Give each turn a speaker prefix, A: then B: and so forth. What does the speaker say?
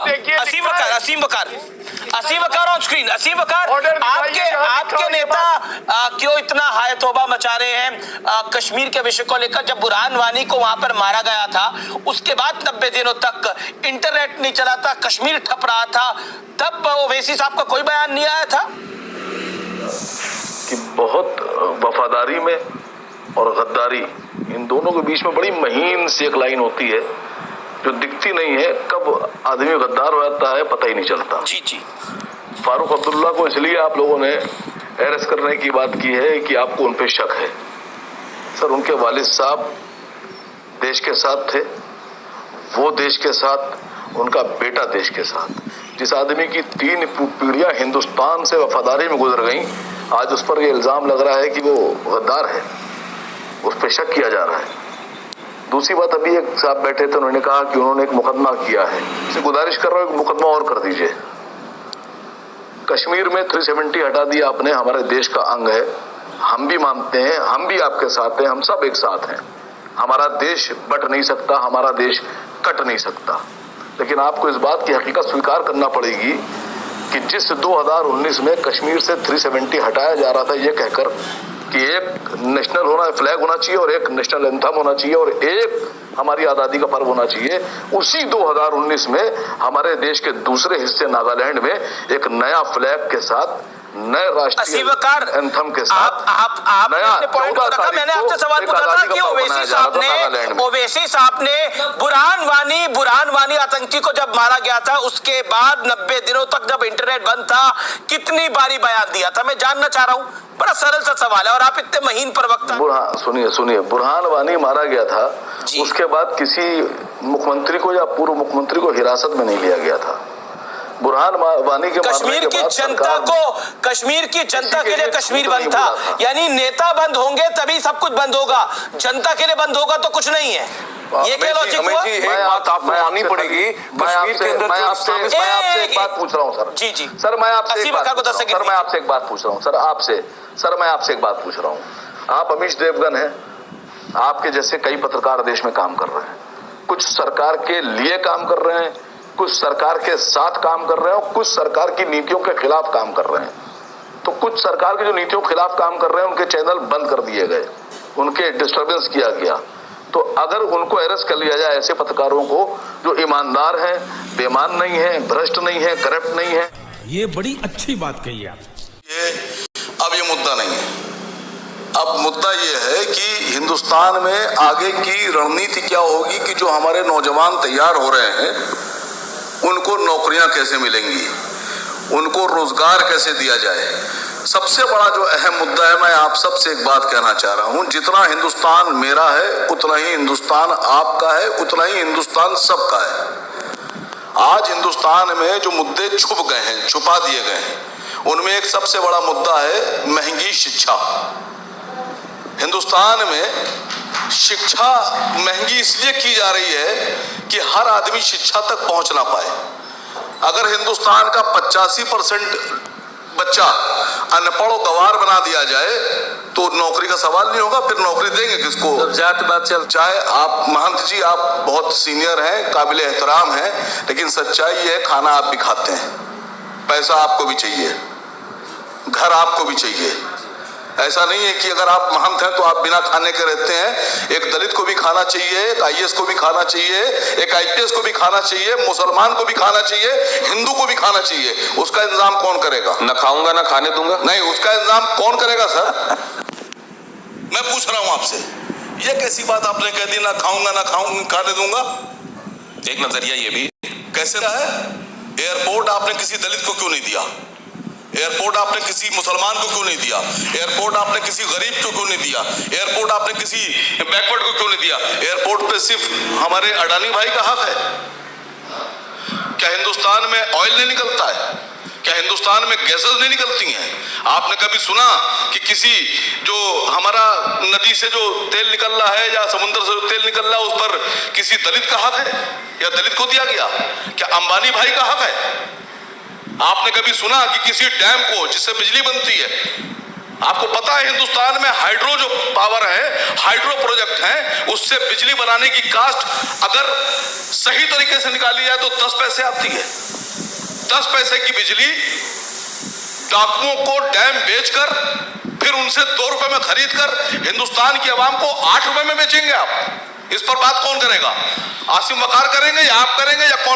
A: Asim Waqar on screen. असीम वकार, आपके नेता क्यों इतना हाय तौबा मचा रहे हैं कश्मीर के विषय को लेकर? जब बुरहान वानी को वहां पर मारा गया था, उसके बाद 90 दिनों तक इंटरनेट नहीं चला था, कश्मीर ठप रहा था, तब ओवैसी साहब का कोई बयान नहीं आया था
B: कि बहुत वफादारी में और गद्दारी, इन दोनों के बीच में बड़ी महीन सी एक लाइन होती है जो दिखती नहीं है। कब आदमी गद्दार हो जाता है पता ही नहीं चलता।
A: जी जी।
B: फारूक अब्दुल्ला को इसलिए आप लोगों ने अरेस्ट करने की बात की है कि आपको उन पे शक है। सर, उनके वालिद साहब देश के साथ थे, वो देश के साथ, उनका बेटा देश के साथ। जिस आदमी की 3 पीढ़ियां हिंदुस्तान से वफादारी में गुजर गई, आज उस पर ये इल्जाम लग रहा है कि वो गद्दार है, उस पर शक किया जा रहा है। दूसरी बात, अभी एक साहब बैठे थे, उन्होंने कहा कि उन्होंने एक मुकदमा किया है। इसे गुजारिश कर रहा हूं, एक मुकदमा और कर दीजिए। कश्मीर में 370 हटा दिया आपने, हमारे देश का अंग है, हम भी मानते हैं, हम भी आपके साथ हैं, हम सब एक साथ हैं। हमारा देश बट नहीं सकता, हमारा देश कट नहीं सकता। लेकिन आपको इस बात की हकीकत स्वीकार करना पड़ेगी कि जिस 2019 में कश्मीर से 370 हटाया जा रहा था ये कहकर कि एक नेशनल फ्लैग होना चाहिए और एक नेशनल एंथम होना चाहिए और एक हमारी आज़ादी का पर्व होना चाहिए, उसी 2019 में हमारे देश के दूसरे हिस्से नागालैंड में एक नया फ्लैग के साथ, नए राष्ट्रीय एंथम के साथ
A: आपने पॉइंट को रखा। मैंने आपसे सवाल पूछा था कि ओवैसी साहब ने बुरहान वानी आतंकी को जब मारा गया था, उसके बाद 90 दिनों तक जब इंटरनेट बंद था, कितनी बारी बयान दिया था? मैं जानना चाह रहा हूँ, बड़ा सरल सा सवाल है और आप इतने महीन प्रवक्ता।
B: सुनिए, बुरहान वानी मारा गया था, उसके बाद किसी मुख्यमंत्री को या पूर्व मुख्यमंत्री को हिरासत में नहीं लिया गया था। बुरहान वानी के
A: कश्मीर की जनता के लिए कश्मीर बंद था, यानी नेता बंद होंगे तभी सब कुछ बंद होगा, जनता के लिए बंद होगा तो कुछ नहीं है। ये क्या लॉजिक हुआ?
B: एक बात आपको माननी पड़ेगी, कश्मीर के अंदर मैं आपसे एक बात पूछ रहा हूँ सर।
A: जी जी
B: सर, मैं आपसे एक बात पूछ रहा हूँ सर, मैं आपसे एक बात पूछ रहा हूँ। आप अमीश देवगन हैं, आपके जैसे कई पत्रकार देश में काम कर रहे हैं, कुछ सरकार के लिए काम कर रहे हैं, कुछ सरकार के साथ काम कर रहे हैं और कुछ सरकार की नीतियों के खिलाफ काम कर रहे हैं। तो कुछ सरकार की जो नीतियों के खिलाफ काम कर रहे हैं उनके चैनल बंद कर दिए गए, उनके डिस्टर्बेंस किया गया। तो अगर उनको अरेस्ट कर लिया जाए, ऐसे पत्रकारों को जो ईमानदार हैं, बेईमान नहीं है, भ्रष्ट नहीं है, करप्ट नहीं है,
C: ये बड़ी अच्छी बात कही आप।
B: अब ये मुद्दा नहीं है। अब मुद्दा ये है कि हिंदुस्तान में आगे की रणनीति क्या होगी कि जो हमारे नौजवान तैयार हो रहे हैं उनको नौकरियां कैसे मिलेंगी, उनको रोजगार कैसे दिया जाए। सबसे बड़ा जो अहम मुद्दा है, मैं आप सबसे एक बात कहना चाह रहा हूं, जितना हिंदुस्तान मेरा है उतना ही हिंदुस्तान आपका है, उतना ही हिंदुस्तान सबका है। आज हिंदुस्तान में जो मुद्दे छुप गए हैं, छुपा दिए गए हैं, उनमें एक सबसे बड़ा मुद्दा है महंगी शिक्षा। हिंदुस्तान में शिक्षा महंगी इसलिए की जा रही है कि हर आदमी शिक्षा तक पहुंच ना पाए। अगर हिंदुस्तान का 85% बच्चा अनपढ़ और गवार बना दिया जाए तो नौकरी का सवाल नहीं होगा, फिर नौकरी देंगे किसको? जात बात चल। चाहे आप महंत जी, आप बहुत सीनियर हैं, काबिल एहतराम हैं, लेकिन सच्चाई है खाना आप भी खाते हैं, पैसा आपको भी चाहिए, घर आपको भी चाहिए। ऐसा नहीं है कि अगर आप महंत हैं तो आप बिना खाने के रहते हैं। एक दलित को भी खाना चाहिए, एक आईएएस को भी खाना चाहिए, एक आईपीएस को भी खाना चाहिए, मुसलमान को भी खाना चाहिए, हिंदू को भी खाना चाहिए। उसका इंतजाम कौन करेगा? न खाऊंगा न खाने दूंगा? नहीं, उसका इंतजाम कौन करेगा सर? मैं पूछ रहा हूं आपसे, ये कैसी बात आपने कह दी, ना खाऊंगा ना खाने दूंगा? एक नजरिया ये भी कैसे रहा है? एयरपोर्ट आपने किसी दलित को क्यों नहीं दिया? एयरपोर्ट आपने किसी मुसलमान को क्यों नहीं दिया? एयरपोर्ट आपने किसी गरीब को क्यों नहीं दिया? एयरपोर्ट आपने किसी बैकवर्ड को क्यों नहीं दिया? एयरपोर्ट पे सिर्फ हमारे अडानी भाई का हक है? क्या हिंदुस्तान में ऑयल नहीं निकलता है? क्या हिंदुस्तान में गैसेस नहीं निकलती हैं? आपने कभी सुना कि किसी जो हमारा नदी से जो तेल निकल रहा है या समुद्र से जो तेल निकल रहा है उस पर किसी दलित का हक है या दलित को दिया गया? क्या अंबानी भाई का हक है? आपने कभी सुना कि किसी डैम को जिससे बिजली बनती है आपको पता है हिंदुस्तान में हाइड्रो जो पावर है, हाइड्रो प्रोजेक्ट है, उससे बिजली बनाने की कास्ट अगर सही तरीके से निकाली जाए तो 10 पैसे आती है। 10 पैसे की बिजली डाकुओं को डैम बेचकर फिर उनसे 2 रुपए में खरीद कर हिंदुस्तान की आवाम को 8 रुपए में बेचेंगे आप। इस पर बात कौन करेगा? आसिम वकार करेंगे या आप करेंगे या कौन?